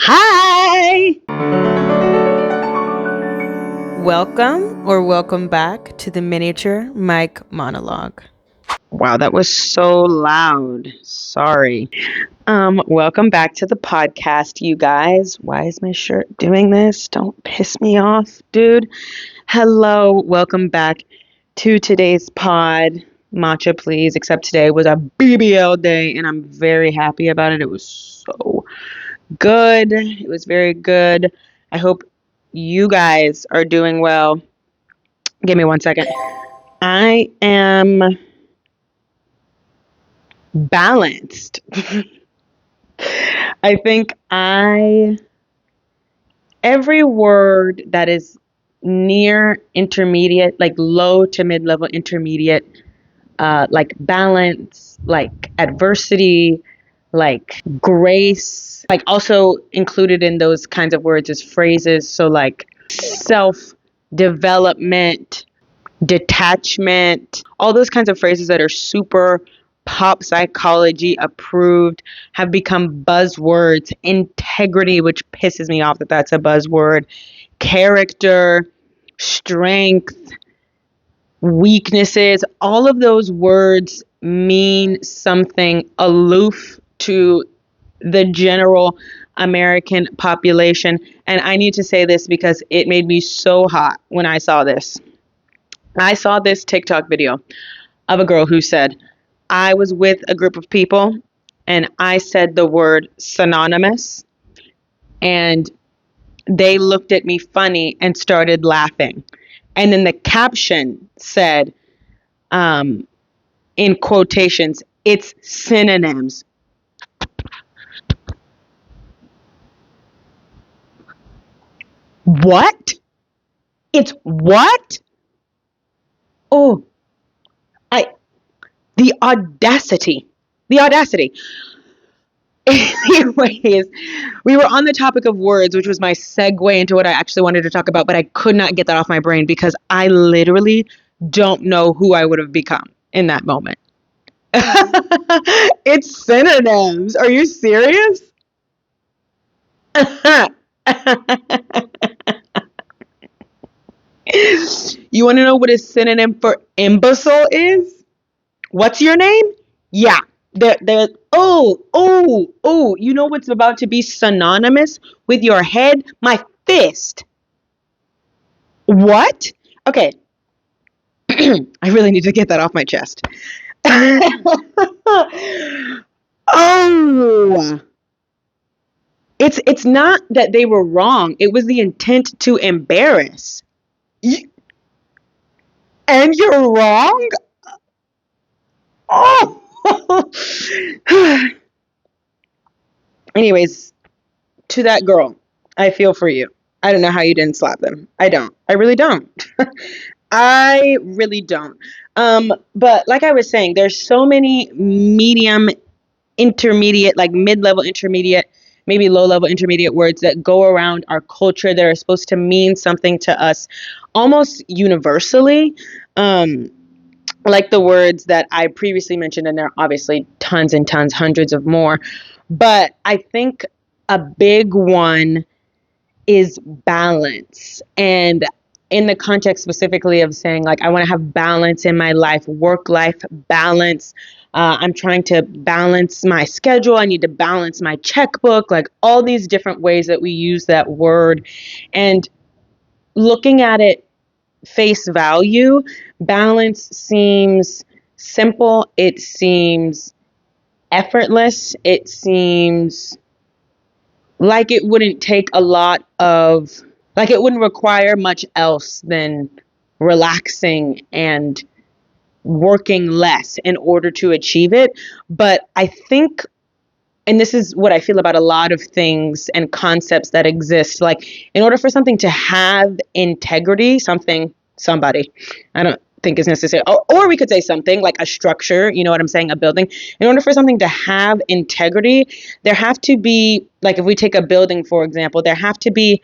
Hi! Welcome back to the Miniature Mike Monologue. Wow, that was so loud. Sorry. Welcome back to the podcast, you guys. Why is my shirt doing this? Don't piss me off, dude. Hello, welcome back to today's pod. Matcha, please. Except today was a BBL day, and I'm very happy about it. It was so good. It was very good. I hope you guys are doing well. Give me 1 second. I am balanced. I think every word that is near intermediate, like low to mid-level intermediate, like balance, like adversity, like grace, like also included in those kinds of words is phrases. So like self-development, detachment, all those kinds of phrases that are super pop psychology approved have become buzzwords. Integrity, which pisses me off that that's a buzzword. Character, strength, weaknesses, all of those words mean something aloof to the general American population. And I need to say this because it made me so hot when I saw this. I saw this TikTok video of a girl who said, I was with a group of people and I said the word synonymous and they looked at me funny and started laughing. And then the caption said, in quotations, it's synonyms. What? It's what? Oh, the audacity. The audacity. Anyways, we were on the topic of words, which was my segue into what I actually wanted to talk about, but I could not get that off my brain because I literally don't know who I would have become in that moment. It's synonyms. Are you serious? You want to know what a synonym for imbecile is? What's your name? Yeah. Oh, you know what's about to be synonymous with your head? My fist. What? Okay. I really need to get that off my chest. Oh. It's not that they were wrong. It was the intent to embarrass. And you're wrong? Oh. Anyways, to that girl, I feel for you. I don't know how you didn't slap them. I don't. I really don't. I really don't. But like I was saying, there's so many medium, intermediate, like mid-level intermediate, maybe low-level intermediate words that go around our culture that are supposed to mean something to us almost universally. Like the words that I previously mentioned, and there are obviously tons and tons, hundreds of more. But I think a big one is balance. And in the context specifically of saying, like, I want to have balance in my life, work-life balance. I'm trying to balance my schedule. I need to balance my checkbook, like all these different ways that we use that word. And looking at it face value, balance seems simple. It seems effortless. It seems like it wouldn't take a lot of, like it wouldn't require much else than relaxing and working less in order to achieve it. But I think, and this is what I feel about a lot of things and concepts that exist, like in order for something to have integrity, somebody, I don't think is necessary, or we could say something like a structure, you know what I'm saying, a building. In order for something to have integrity, there have to be, like if we take a building, for example, there have to be,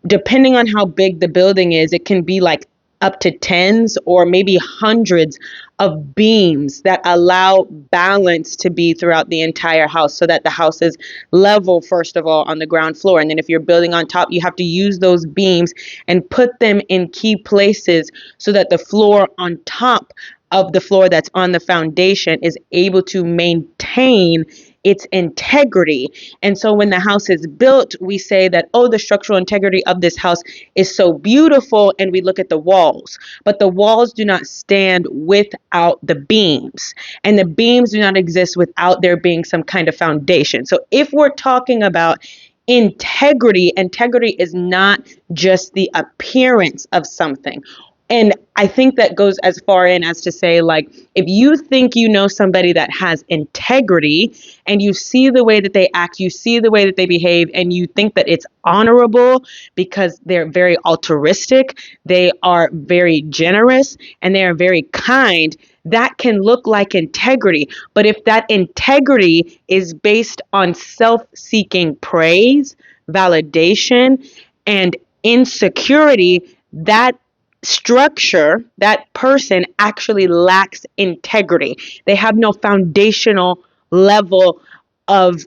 depending on how big the building is, it can be like up to tens or maybe hundreds of beams that allow balance to be throughout the entire house so that the house is level, first of all, on the ground floor. And then if you're building on top, you have to use those beams and put them in key places so that the floor on top of the floor that's on the foundation is able to maintain its integrity. And so when the house is built, we say that, oh, the structural integrity of this house is so beautiful, and we look at the walls. But the walls do not stand without the beams, and the beams do not exist without there being some kind of foundation. So if we're talking about integrity, integrity is not just the appearance of something. And I think that goes as far in as to say, like, if you think you know somebody that has integrity and you see the way that they act, you see the way that they behave, and you think that it's honorable because they're very altruistic, they are very generous, and they are very kind, that can look like integrity. But if that integrity is based on self-seeking praise, validation, and insecurity, that structure, that person actually lacks integrity. They have no foundational level of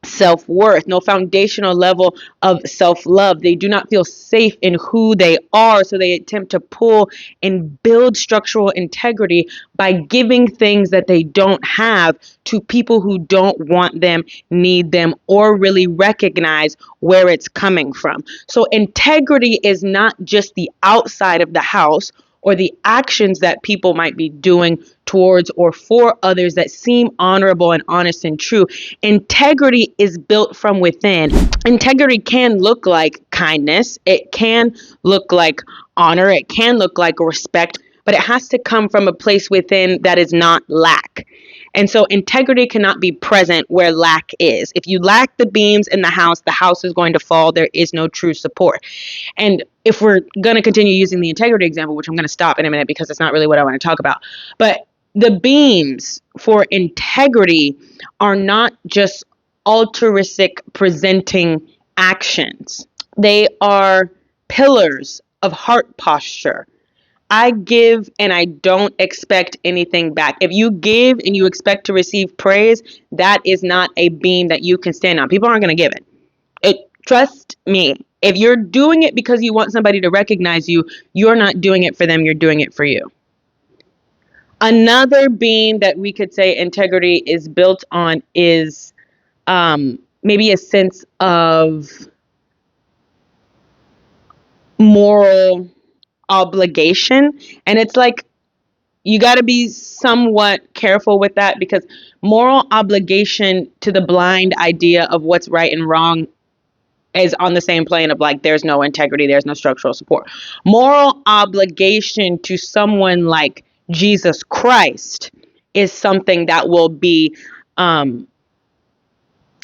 self-worth, no foundational level of self-love. They do not feel safe in who they are, so they attempt to pull and build structural integrity by giving things that they don't have to people who don't want them, need them, or really recognize where it's coming from. So integrity is not just the outside of the house or the actions that people might be doing towards or for others that seem honorable and honest and true. Integrity is built from within. Integrity can look like kindness. It can look like honor. It can look like respect, but it has to come from a place within that is not lack. And so integrity cannot be present where lack is. If you lack the beams in the house is going to fall. There is no true support. And if we're going to continue using the integrity example, which I'm going to stop in a minute because it's not really what I want to talk about, but the beams for integrity are not just altruistic presenting actions. They are pillars of heart posture. I give and I don't expect anything back. If you give and you expect to receive praise, that is not a beam that you can stand on. People aren't going to give it. Trust me. If you're doing it because you want somebody to recognize you, you're not doing it for them. You're doing it for you. Another beam that we could say integrity is built on is maybe a sense of moral obligation. And it's like you got to be somewhat careful with that, because moral obligation to the blind idea of what's right and wrong is on the same plane of like there's no integrity, there's no structural support. Moral obligation to someone like Jesus Christ is something that will be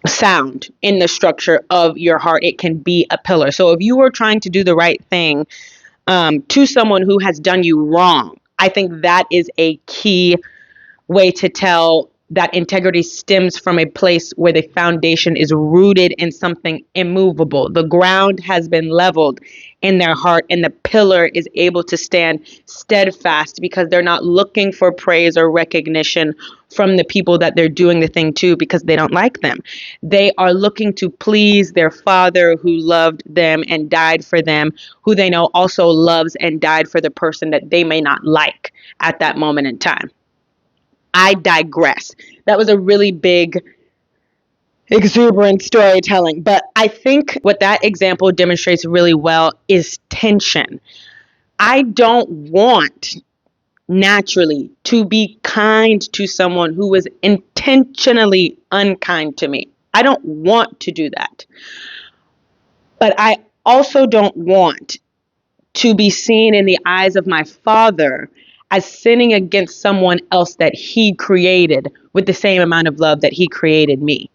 sound in the structure of your heart. It can be a pillar. So if you are trying to do the right thing to someone who has done you wrong, I think that is a key way to tell that integrity stems from a place where the foundation is rooted in something immovable. The ground has been leveled in their heart, and the pillar is able to stand steadfast because they're not looking for praise or recognition from the people that they're doing the thing to because they don't like them. They are looking to please their Father who loved them and died for them, who they know also loves and died for the person that they may not like at that moment in time. I digress. That was a really big, exuberant storytelling. But I think what that example demonstrates really well is tension. I don't want naturally to be kind to someone who is intentionally unkind to me. I don't want to do that. But I also don't want to be seen in the eyes of my Father as sinning against someone else that he created with the same amount of love that he created me.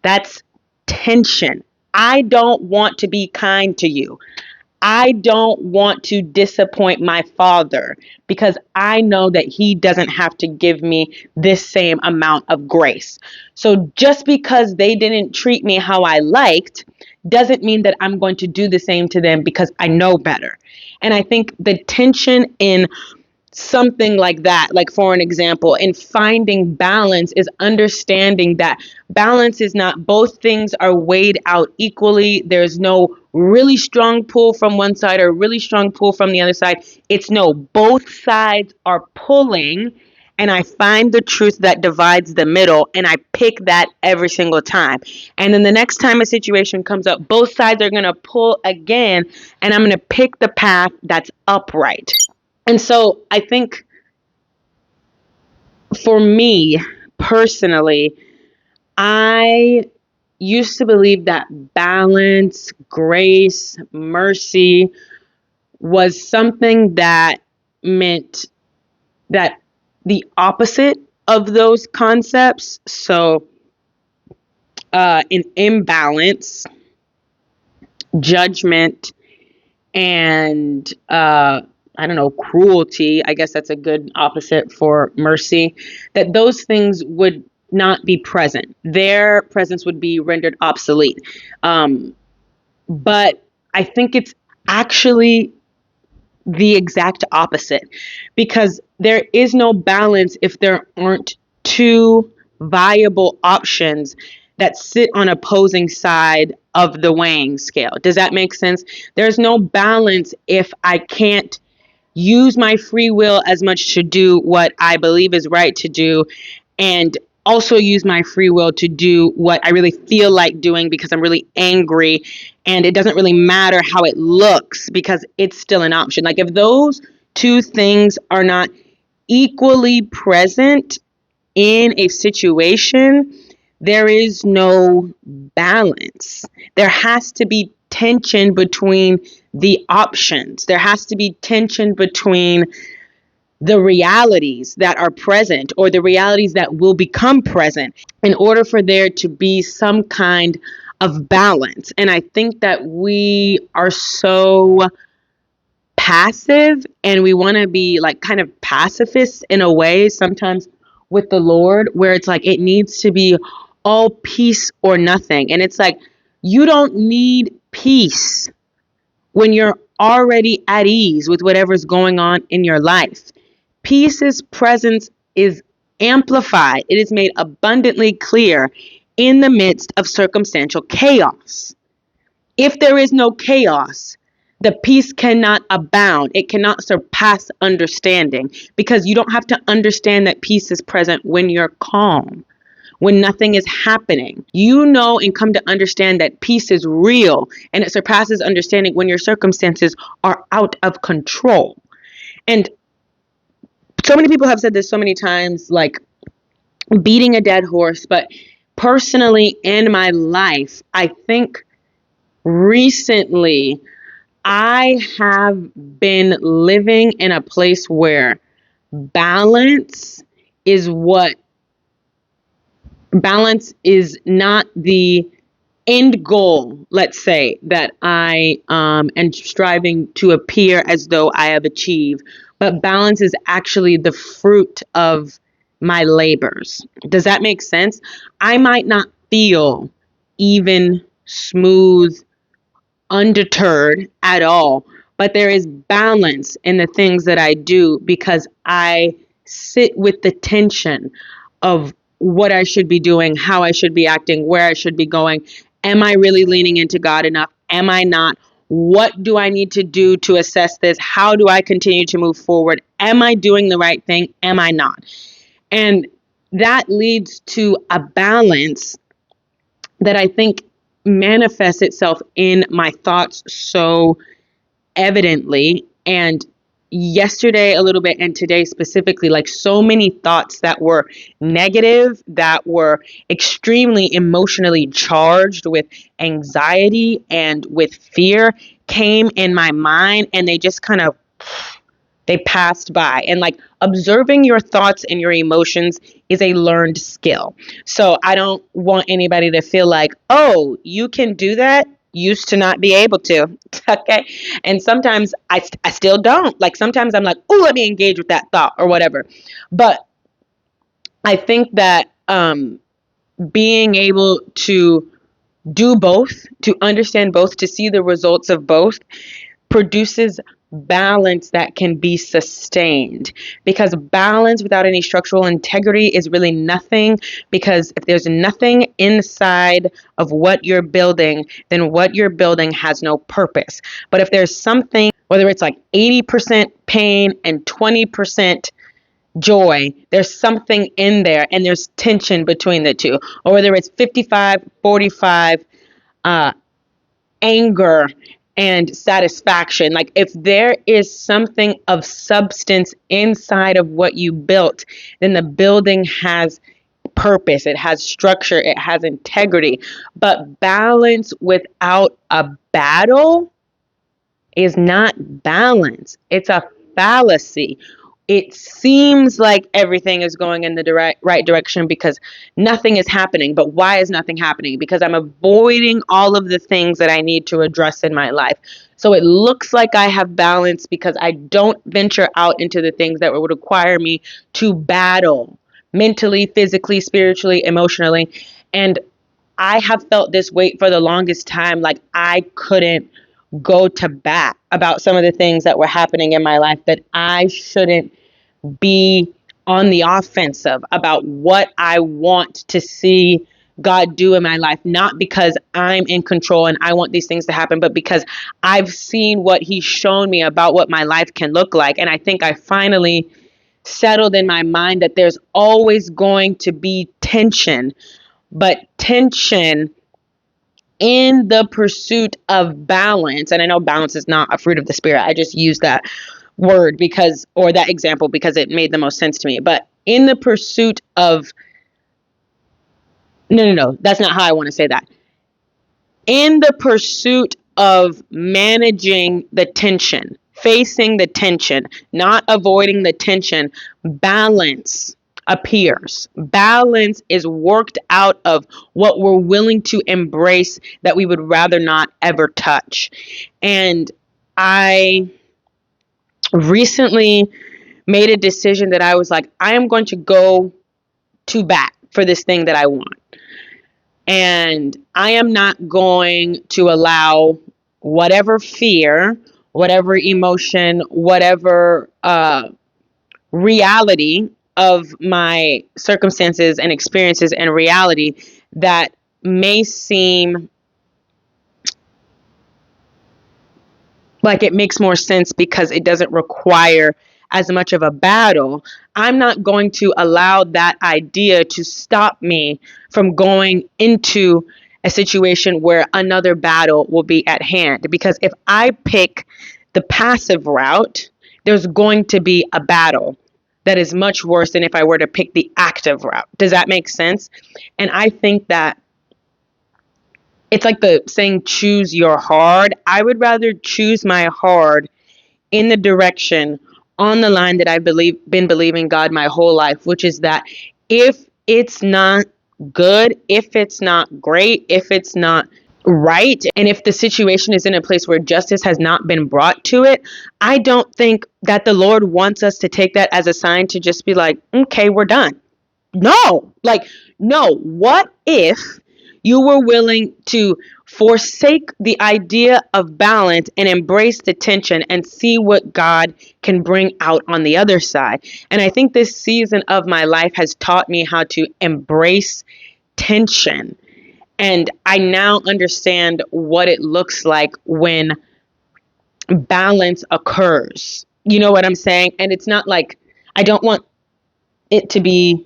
That's tension. I don't want to be kind to you. I don't want to disappoint my Father because I know that he doesn't have to give me this same amount of grace. So just because they didn't treat me how I liked doesn't mean that I'm going to do the same to them because I know better. And I think the tension in something like that, like for an example, in finding balance is understanding that balance is not both things are weighed out equally. There's no really strong pull from one side or really strong pull from the other side. It's no, both sides are pulling, and I find the truth that divides the middle, and I pick that every single time. And then the next time a situation comes up, both sides are going to pull again, and I'm going to pick the path that's upright. And so I think for me personally, I used to believe that balance, grace, mercy was something that meant that the opposite of those concepts. So, an imbalance, judgment, and I don't know, cruelty, I guess that's a good opposite for mercy, that those things would not be present. Their presence would be rendered obsolete. But I think it's actually the exact opposite, because there is no balance if there aren't two viable options that sit on opposing side of the weighing scale. Does that make sense? There's no balance if I can't use my free will as much to do what I believe is right to do, and also use my free will to do what I really feel like doing because I'm really angry, and it doesn't really matter how it looks because it's still an option. Like if those two things are not equally present in a situation, there is no balance. There has to be tension between the options. There has to be tension between the realities that are present or the realities that will become present in order for there to be some kind of balance. And I think that we are so passive, and we want to be like kind of pacifists in a way sometimes with the Lord, where it's like it needs to be all peace or nothing. And it's like you don't need peace when you're already at ease with whatever's going on in your life. Peace's presence is amplified. It is made abundantly clear in the midst of circumstantial chaos. If there is no chaos, the peace cannot abound. It cannot surpass understanding, because you don't have to understand that peace is present when you're calm, when nothing is happening. You know and come to understand that peace is real, and it surpasses understanding when your circumstances are out of control. And so many people have said this so many times, like beating a dead horse, but personally in my life, I think recently I have been living in a place where balance is what balance is not the end goal, let's say, that I am striving to appear as though I have achieved, but balance is actually the fruit of my labors. Does that make sense? I might not feel even, smooth, undeterred at all, but there is balance in the things that I do because I sit with the tension of what I should be doing, how I should be acting, where I should be going. Am I really leaning into God enough? Am I not? What do I need to do to assess this? How do I continue to move forward? Am I doing the right thing? Am I not? And that leads to a balance that I think manifests itself in my thoughts so evidently. And yesterday a little bit, and today specifically, like so many thoughts that were negative, that were extremely emotionally charged with anxiety and with fear came in my mind, and they just kind of they passed by. And like observing your thoughts and your emotions is a learned skill. So I don't want anybody to feel like, oh, you can do that. Used to not be able to. Okay. And sometimes I still don't. Like sometimes I'm like, oh, let me engage with that thought or whatever. But I think that being able to do both, to understand both, to see the results of both, produces balance that can be sustained. Because balance without any structural integrity is really nothing. Because if there's nothing inside of what you're building, then what you're building has no purpose. But if there's something, whether it's like 80% pain and 20% joy, there's something in there, and there's tension between the two. Or whether it's 55-45 anger and satisfaction. Like, if there is something of substance inside of what you built, then the building has purpose, it has structure, it has integrity. But balance without a battle is not balance, it's a fallacy. It seems like everything is going in the right direction because nothing is happening. But why is nothing happening? Because I'm avoiding all of the things that I need to address in my life. So it looks like I have balance because I don't venture out into the things that would require me to battle mentally, physically, spiritually, emotionally. And I have felt this weight for the longest time. Like, I couldn't go to bat about some of the things that were happening in my life, that I shouldn't be on the offensive about what I want to see God do in my life, not because I'm in control and I want these things to happen, but because I've seen what He's shown me about what my life can look like. And I think I finally settled in my mind that there's always going to be tension, but tension in the pursuit of balance. And I know balance is not a fruit of the Spirit. I just use that word because, or that example, because it made the most sense to me. But in the pursuit of, no, that's not how I want to say that. In the pursuit of managing the tension, facing the tension, not avoiding the tension, balance appears. Balance is worked out of what we're willing to embrace that we would rather not ever touch. And I recently made a decision that I was like, I am going to go to bat for this thing that I want. And I am not going to allow whatever fear, whatever emotion, whatever reality of my circumstances and experiences and reality that may seem like it makes more sense because it doesn't require as much of a battle. I'm not going to allow that idea to stop me from going into a situation where another battle will be at hand. Because if I pick the passive route, there's going to be a battle that is much worse than if I were to pick the active route. Does that make sense? And I think that it's like the saying, choose your hard. I would rather choose my hard in the direction on the line that I've been believing God my whole life, which is that if it's not good, if it's not great, if it's not right, and if the situation is in a place where justice has not been brought to it, I don't think that the Lord wants us to take that as a sign to just be like, okay, we're done. No, what if you were willing to forsake the idea of balance and embrace the tension and see what God can bring out on the other side? And I think this season of my life has taught me how to embrace tension. And I now understand what it looks like when balance occurs. You know what I'm saying? And it's not like, I don't want it to be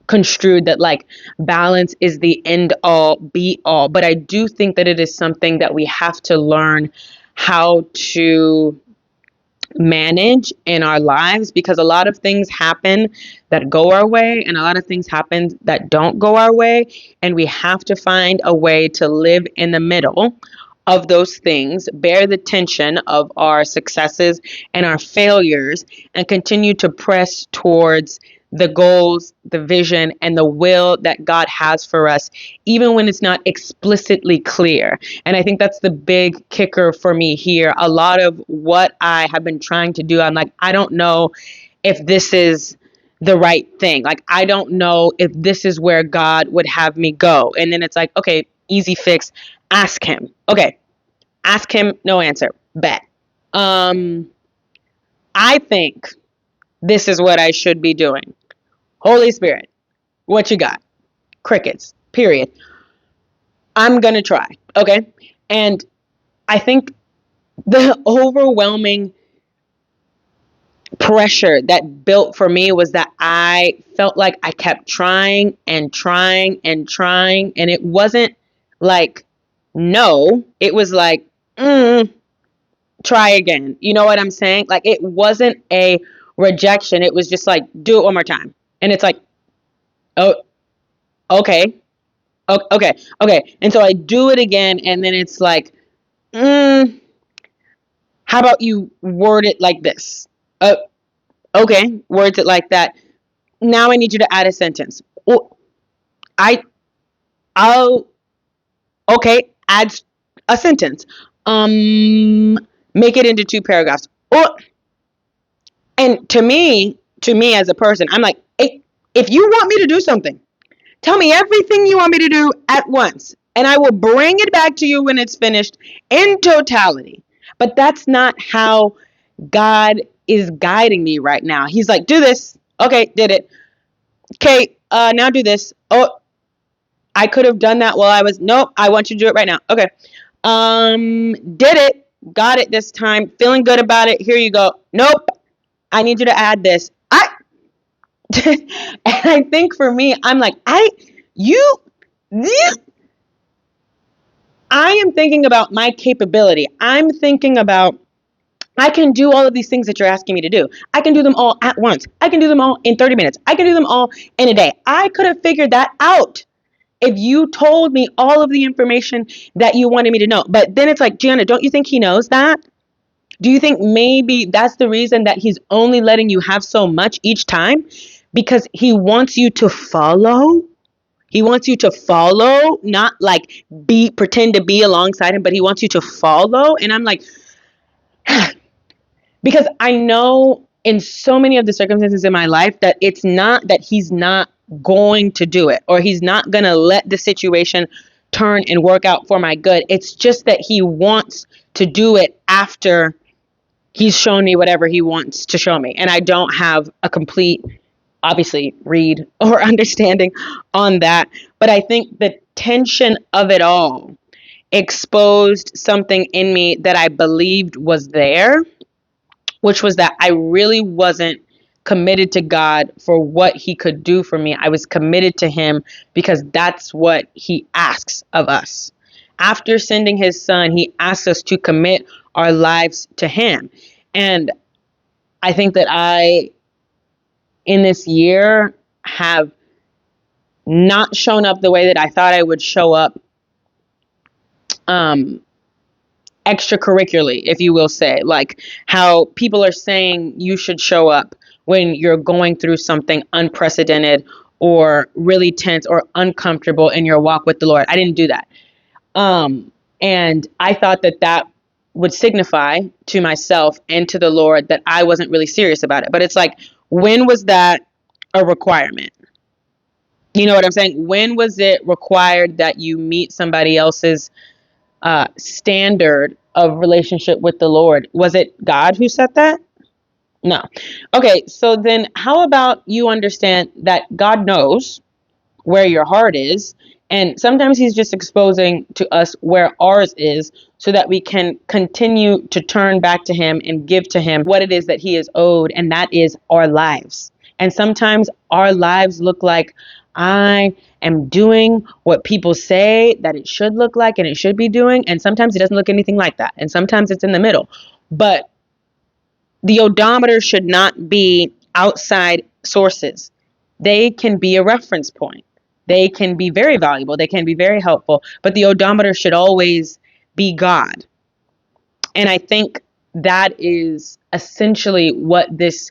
construed that like balance is the end all be all, but I do think that it is something that we have to learn how to manage in our lives, because a lot of things happen that go our way and a lot of things happen that don't go our way, and we have to find a way to live in the middle of those things, bear the tension of our successes and our failures, and continue to press towards the goals, the vision, and the will that God has for us, even when it's not explicitly clear. And I think that's the big kicker for me here. A lot of what I have been trying to do, I'm like, I don't know if this is the right thing. Like, I don't know if this is where God would have me go. And then it's like, okay, easy fix. Ask him. Okay. Ask him, no answer. Bet. Um, I think this is what I should be doing. Holy Spirit, what you got? Crickets. Period. I'm gonna try. Okay. And I think the overwhelming pressure that built for me was that I felt like I kept trying and trying and trying, and it wasn't like no, it was like try again. You know what I'm saying? Like it wasn't a rejection. It was just like do it one more time, and it's like oh okay, okay, okay, and so I do it again, and then it's like how about you word it like this? Uh, okay, words it like that. Now I need you to add a sentence. Well, I, I'll, okay, add a sentence. Make it into 2 paragraphs. Or, and to me as a person, I'm like, hey, if you want me to do something, tell me everything you want me to do at once, and I will bring it back to you when it's finished in totality. But that's not how God is guiding me right now. He's like, do this. Okay, did it. Okay, now do this. Oh, I could have done that while I was. Nope, I want you to do it right now. Okay. Did it. Got it this time. Feeling good about it. Here you go. Nope. I need you to add this. And I think for me, I'm like, you, you, I am thinking about my capability. I'm thinking about I can do all of these things that you're asking me to do. I can do them all at once. I can do them all in 30 minutes. I can do them all in a day. I could have figured that out if you told me all of the information that you wanted me to know. But then it's like, Gianna, don't you think he knows that? Do you think maybe that's the reason that he's only letting you have so much each time? Because he wants you to follow. He wants you to follow, not like pretend to be alongside him, but he wants you to follow. And I'm like, because I know in so many of the circumstances in my life that it's not that he's not going to do it or he's not going to let the situation turn and work out for my good. It's just that he wants to do it after he's shown me whatever he wants to show me. And I don't have a complete, obviously, read or understanding on that. But I think the tension of it all exposed something in me that I believed was there, which was that I really wasn't committed to God for what he could do for me. I was committed to him because that's what he asks of us. After sending his son, he asks us to commit our lives to him. And I think that in this year, have not shown up the way that I thought I would show up extracurricularly, if you will say, like how people are saying you should show up when you're going through something unprecedented or really tense or uncomfortable in your walk with the Lord. I didn't do that. And I thought that would signify to myself and to the Lord that I wasn't really serious about it. But it's like, when was that a requirement? You know what I'm saying? When was it required that you meet somebody else's standard of relationship with the Lord? Was it God who set that? No. Okay, so then how about you understand that God knows where your heart is, and sometimes he's just exposing to us where ours is so that we can continue to turn back to him and give to him what it is that he is owed, and that is our lives. And sometimes our lives look like, I am doing what people say that it should look like and it should be doing, and sometimes it doesn't look anything like that, and sometimes it's in the middle. But the odometer should not be outside sources. They can be a reference point. They can be very valuable. They can be very helpful. But the odometer should always be God. And I think that is essentially what this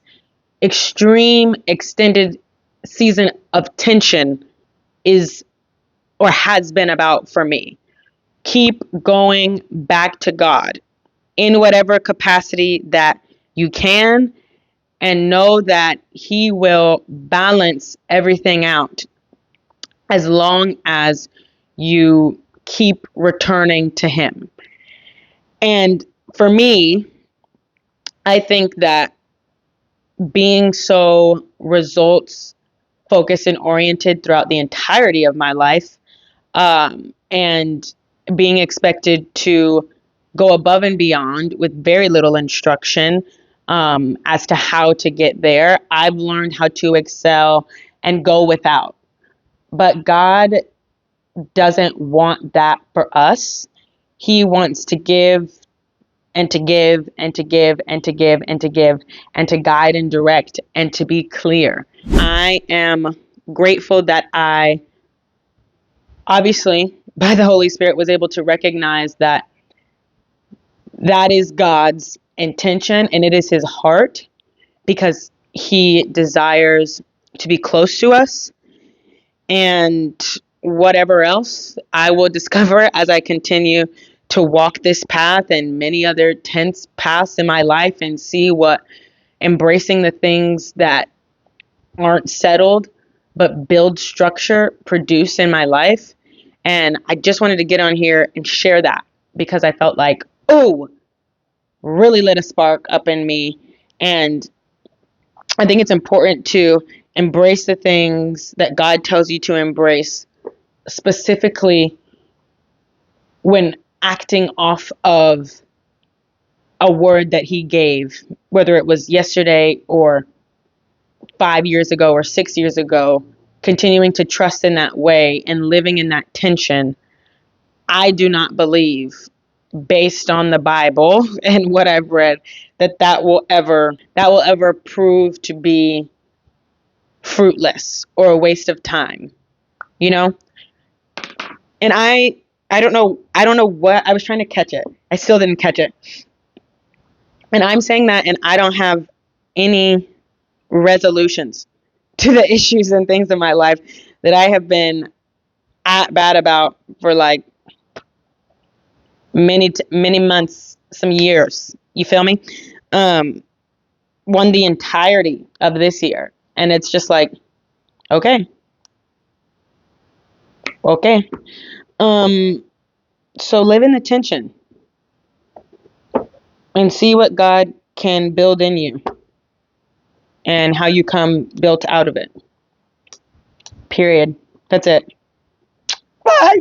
extreme extended season of tension is or has been about for me. Keep going back to God in whatever capacity that you can, and know that he will balance everything out as long as you keep returning to Him. And for me, I think that being so results focused and oriented throughout the entirety of my life, and being expected to go above and beyond with very little instruction as to how to get there, I've learned how to excel and go without. But God doesn't want that for us. He wants to give and to give and to give and to give and to give and to guide and direct and to be clear. I am grateful that I, obviously, by the Holy Spirit, was able to recognize that that is God's intention and it is His heart, because He desires to be close to us. And whatever else I will discover as I continue to walk this path and many other tense paths in my life, and see what embracing the things that aren't settled but build structure produce in my life. And I just wanted to get on here and share that because I felt like, oh, really lit a spark up in me. And I think it's important to embrace the things that God tells you to embrace, specifically when acting off of a word that He gave, whether it was yesterday or 5 years ago or 6 years ago, continuing to trust in that way and living in that tension. I do not believe, based on the Bible and what I've read, that will ever prove to be fruitless or a waste of time, you know? And I don't know what I was trying to catch it. I still didn't catch it. And I'm saying that, and I don't have any resolutions to the issues and things in my life that I have been at bad about for like many months, some years. You feel me? Won the entirety of this year, and it's just like, okay. So live in the tension and see what God can build in you and how you come built out of it. Period. That's it. Bye.